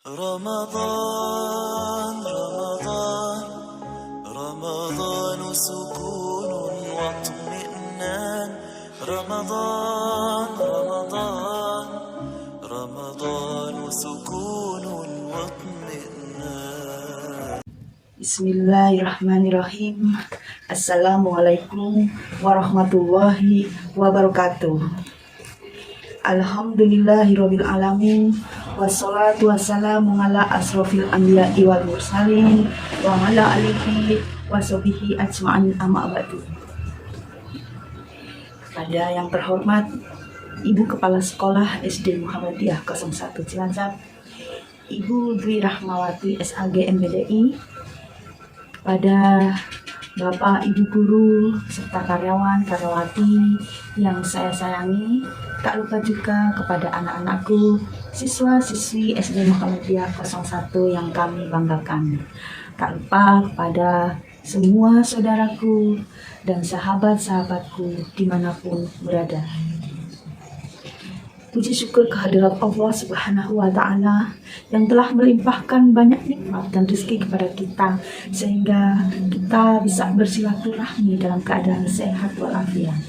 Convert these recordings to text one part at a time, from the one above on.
رمضان رمضان رمضان سكون واطمئنان رمضان رمضان رمضان سكون واطمئنان. Bismillahirrahmanirrahim. Assalamualaikum warahmatullahi wabarakatuh. Alhamdulillahirabbil alamin. Wassalatu wassalamu ala asrofil anbiya'i wal mursalin wa ala alihi washabihi ajma'in amma ba'du. Kepada yang terhormat Ibu Kepala Sekolah SD Muhammadiyah 01 Cilacap, Ibu Dwi Rahmawati SAG MPDI, kepada Bapak, Ibu guru, serta karyawan-karyawati yang saya sayangi, tak lupa juga kepada anak-anakku, siswa-siswi SD Muhammadiyah 01 yang kami banggakan. Tak lupa kepada semua saudaraku dan sahabat-sahabatku dimanapun berada. Puji syukur kehadirat Allah Subhanahu wa Ta'ala yang telah melimpahkan banyak nikmat dan rezeki kepada kita, sehingga kita bisa bersilaturahmi dalam keadaan sehat walafiat.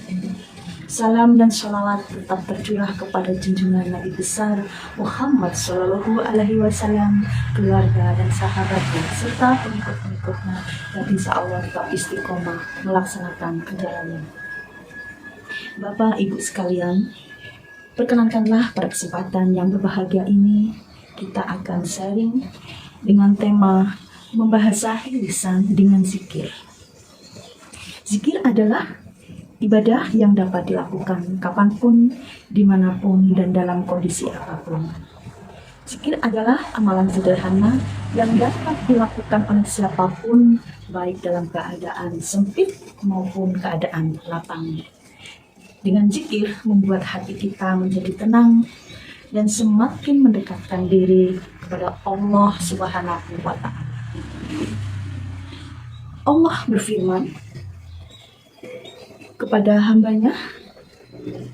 Salam dan sholawat tetap tercurah kepada junjungan Nabi besar Muhammad Sallallahu Alaihi Wasallam, keluarga dan sahabatnya, serta pengikut-pengikutnya yang insya Allah tetap istiqomah melaksanakan ajarannya. Bapak Ibu sekalian, perkenankanlah pada kesempatan yang berbahagia ini kita akan sharing dengan tema membahasahi lisan dengan zikir. Zikir adalah ibadah yang dapat dilakukan kapanpun, dimanapun, dan dalam kondisi apapun. Zikir adalah amalan sederhana yang dapat dilakukan oleh siapapun, baik dalam keadaan sempit maupun keadaan lapang. Dengan zikir membuat hati kita menjadi tenang dan semakin mendekatkan diri kepada Allah Subhanahu wa Ta'ala. Allah berfirman kepada hambanya,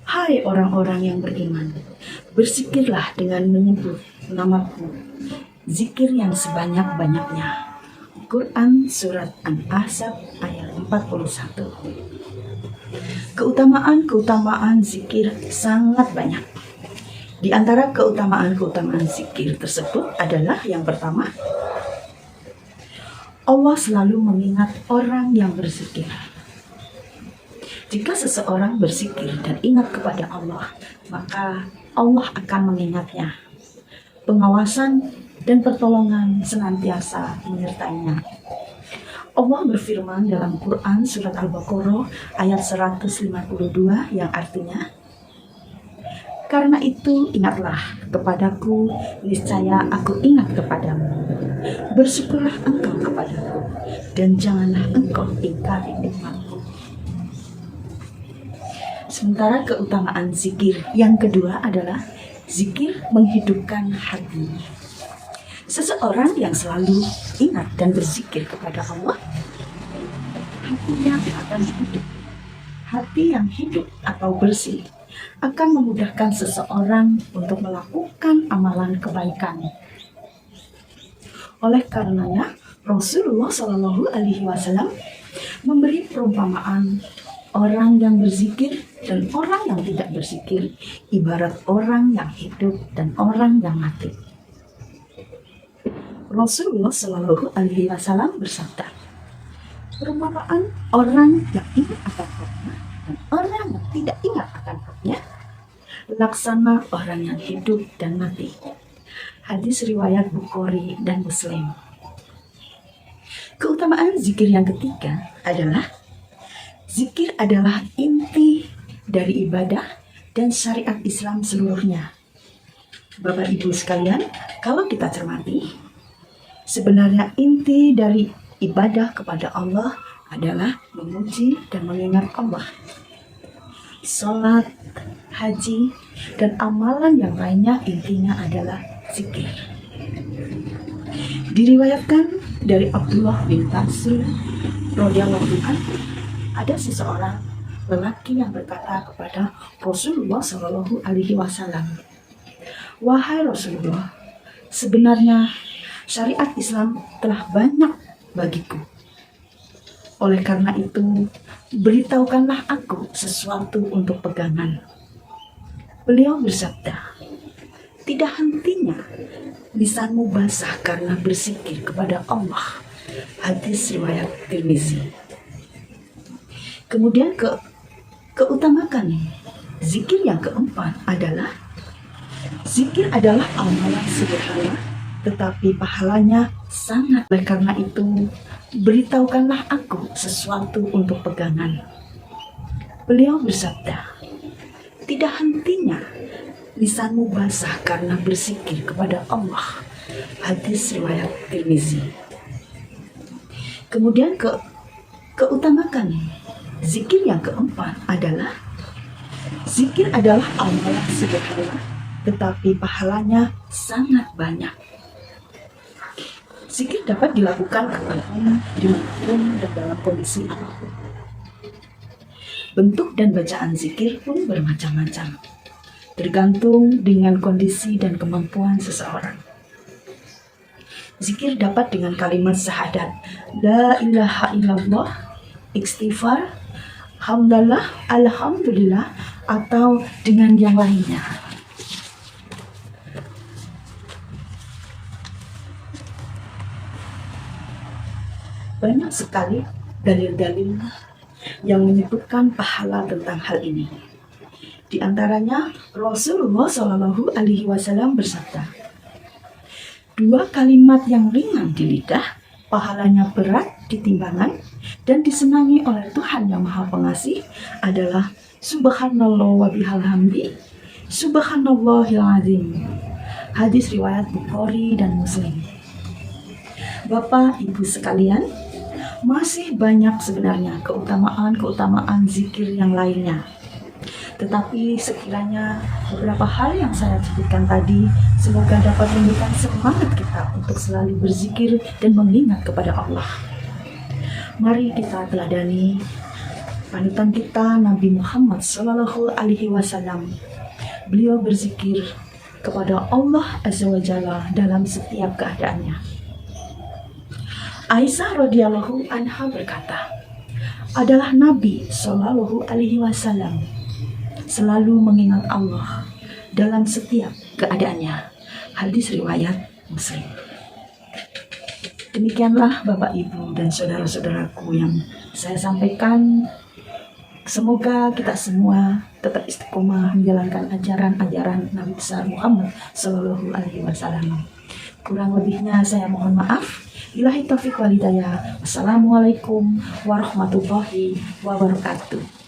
"Hai orang-orang yang beriman, berzikirlah dengan menyebut namaku, zikir yang sebanyak-banyaknya." Quran Surat An-Ahzab ayat 41. Keutamaan zikir sangat banyak. Di antara keutamaan zikir tersebut adalah yang pertama, Allah selalu mengingat orang yang berzikir. Jika seseorang berzikir dan ingat kepada Allah, maka Allah akan mengingatnya. Pengawasan dan pertolongan senantiasa menyertainya. Allah berfirman dalam Quran Surat Al-Baqarah ayat 152 yang artinya, "Karena itu ingatlah kepadaku, niscaya aku ingat kepadamu. Bersyukurlah engkau kepadaku, dan janganlah engkau ingkari nikmatku." Sementara keutamaan zikir yang kedua adalah zikir menghidupkan hati. Seseorang yang selalu ingat dan berzikir kepada Allah, hatinya akan hidup. Hati yang hidup atau bersih akan memudahkan seseorang untuk melakukan amalan kebaikan. Oleh karenanya, Rasulullah Shallallahu Alaihi Wasallam memberi perumpamaan orang yang berzikir dan orang yang tidak berzikir ibarat orang yang hidup dan orang yang mati. Rasulullah Shallallahu Alaihi Wasallam bersabda, perumpamaan orang yang ingat akan Rabbnya dan orang yang tidak ingat akan Rabbnya laksana orang yang hidup dan mati. Hadis riwayat Bukhari dan Muslim. Keutamaan zikir yang ketiga adalah zikir adalah inti dari ibadah dan syariat Islam seluruhnya. Bapak Ibu sekalian, kalau kita cermati, sebenarnya inti dari ibadah kepada Allah adalah memuji dan mengingat Allah. Salat, haji, dan amalan yang lainnya intinya adalah zikir. Diriwayatkan dari Abdullah bin Mas'ud radhiyallahu anhu, ada seseorang lelaki yang berkata kepada Rasulullah Shallallahu Alaihi Wasallam, "Wahai Rasulullah, sebenarnya syariat Islam telah banyak bagiku. Oleh karena itu, beritahukanlah aku sesuatu untuk pegangan. Beliau bersabda, tidak hentinya lisanmu basah karena berzikir kepada Allah. Hadis riwayat Tirmizi. Kemudian keutamakan zikir yang keempat adalah zikir adalah amalan sederhana tetapi pahalanya sangat. Oleh karena itu, beritahukanlah aku sesuatu untuk pegangan. Beliau bersabda, tidak hentinya lisanmu basah karena berzikir kepada Allah. Hadis riwayat Tirmizi. Kemudian keutamakan zikir yang keempat adalah zikir adalah amalan sederhana tetapi pahalanya sangat banyak. Zikir dapat dilakukan kapanpun, dimanapun, dan dalam kondisi apapun. Bentuk dan bacaan zikir pun bermacam-macam, tergantung dengan kondisi dan kemampuan seseorang. Zikir dapat dengan kalimat syahadat, la ilaha illallah, istighfar, hamdalah, alhamdulillah, atau dengan yang lainnya. Banyak sekali dalil-dalil yang menyebutkan pahala tentang hal ini. Di antaranya Rasulullah Shallallahu Alaihi Wasallam bersabda, 2 kalimat yang ringan di lidah, pahalanya berat di timbangan dan disenangi oleh Tuhan yang Maha Pengasih adalah Subhanallah wa bihamdi, Subhanallahil azim. Hadis riwayat Bukhari dan Muslim. Bapak, Ibu sekalian, masih banyak sebenarnya keutamaan zikir yang lainnya. Tetapi sekiranya beberapa hal yang saya sebutkan tadi semoga dapat memberikan semangat kita untuk selalu berzikir dan mengingat kepada Allah. Mari kita teladani panutan kita Nabi Muhammad Sallallahu Alaihi Wasallam. Beliau berzikir kepada Allah Azza wa Jalla dalam setiap keadaannya. Aisyah radhiyallahu anha berkata, adalah Nabi Shallallahu Alaihi Wasallam selalu mengingat Allah dalam setiap keadaannya. Hadis riwayat Muslim. Demikianlah Bapak Ibu dan saudara-saudaraku yang saya sampaikan. Semoga kita semua tetap istiqomah menjalankan ajaran-ajaran Nabi besar Muhammad Shallallahu Alaihi Wasallam. Kurang lebihnya saya mohon maaf. Billahi taufiq wal hidayah. Wassalamualaikum warahmatullahi wabarakatuh.